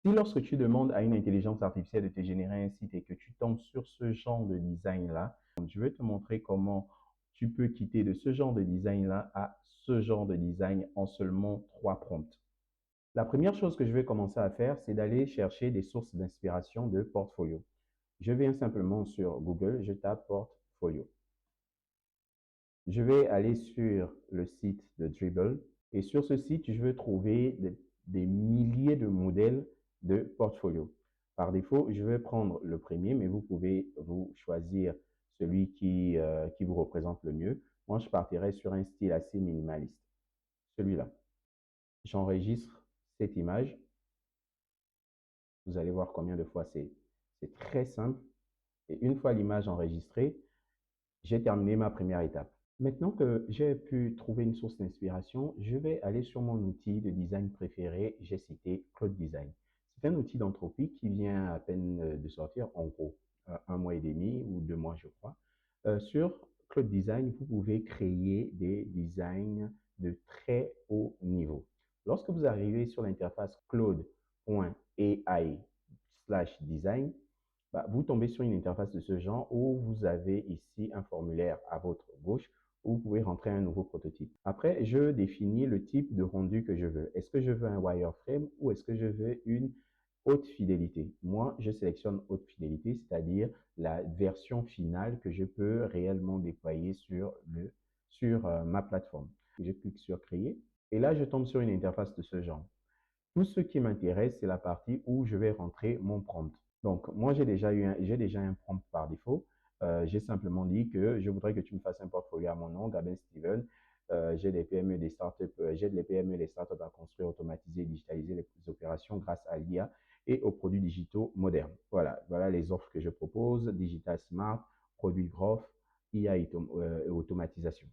Si lorsque tu demandes à une intelligence artificielle de te générer un site et que tu tombes sur ce genre de design-là, je vais te montrer comment tu peux quitter de ce genre de design-là à ce genre de design en seulement 3 prompts. La première chose que je vais commencer à faire, c'est d'aller chercher des sources d'inspiration de portfolio. Je viens simplement sur Google, je tape portfolio. Je vais aller sur le site de Dribbble et sur ce site, je vais trouver des milliers de modèles de portfolio. Par défaut, je vais prendre le premier, mais vous pouvez vous choisir celui qui vous représente le mieux. Moi, je partirai sur un style assez minimaliste. Celui-là. J'enregistre cette image. Vous allez voir combien de fois c'est très simple. Et une fois l'image enregistrée, j'ai terminé ma première étape. Maintenant que j'ai pu trouver une source d'inspiration, je vais aller sur mon outil de design préféré. J'ai cité Claude Design. C'est un outil d'entropie qui vient à peine de sortir, en gros, 1 mois et demi ou 2 mois, je crois. Sur Claude Design, vous pouvez créer des designs de très haut niveau. Lorsque vous arrivez sur l'interface claude.ai/design, vous tombez sur une interface de ce genre où vous avez ici un formulaire à votre gauche où vous pouvez rentrer un nouveau prototype. Après, je définis le type de rendu que je veux. Est-ce que je veux un wireframe ou est-ce que je veux une haute fidélité? Moi, je sélectionne haute fidélité, c'est-à-dire la version finale que je peux réellement déployer sur ma plateforme. Je clique sur créer et là, je tombe sur une interface de ce genre. Tout ce qui m'intéresse, c'est la partie où je vais rentrer mon prompt. Donc, moi, j'ai déjà un prompt par défaut. J'ai simplement dit que je voudrais que tu me fasses un portfolio à mon nom, Gabin Steven. J'ai des PME, des startups, j'aide les PME et les startups à construire, automatiser et digitaliser les opérations grâce à l'IA et aux produits digitaux modernes. Voilà les offres que je propose. Digital Smart, produits growth, IA et automatisation.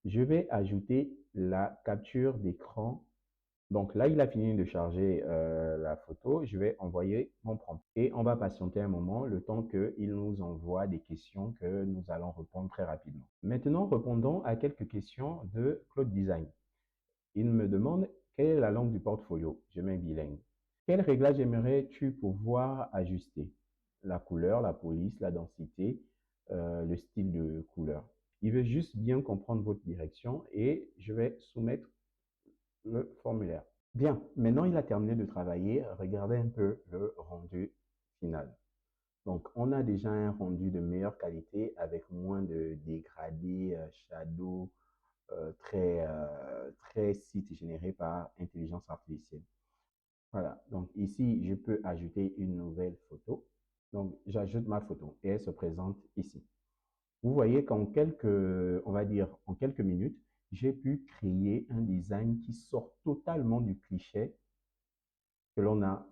Je vais ajouter la capture d'écran. Donc là, il a fini de charger la photo. Je vais envoyer mon prompt. Et on va patienter un moment, le temps qu'il nous envoie des questions que nous allons répondre très rapidement. Maintenant, répondons à quelques questions de Claude Design. Il me demande quelle est la langue du portfolio. Je mets bilingue. Quel réglage aimerais-tu pouvoir ajuster? La couleur, la police, la densité, le style de couleur. Il veut juste bien comprendre votre direction et je vais soumettre le formulaire. Bien, maintenant il a terminé de travailler, regardez un peu le rendu final. Donc, on a déjà un rendu de meilleure qualité avec moins de dégradés, shadow, très site généré par intelligence artificielle. Voilà, donc ici, je peux ajouter une nouvelle photo. Donc, j'ajoute ma photo et elle se présente ici. Vous voyez qu'en on va dire, en quelques minutes, j'ai pu créer un design qui sort totalement du cliché que l'on a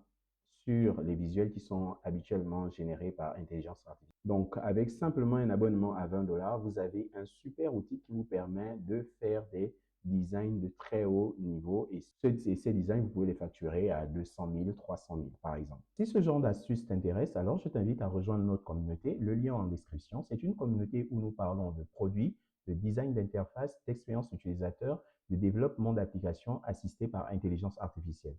sur les visuels qui sont habituellement générés par intelligence artificielle. Donc, avec simplement un abonnement à 20 $, vous avez un super outil qui vous permet de faire des designs de très haut niveau et ces designs, vous pouvez les facturer à 200 000, 300 000 par exemple. Si ce genre d'astuce t'intéresse, alors je t'invite à rejoindre notre communauté. Le lien en description. C'est une communauté où nous parlons de produits, de design d'interface, d'expérience utilisateur, de développement d'applications assistées par intelligence artificielle.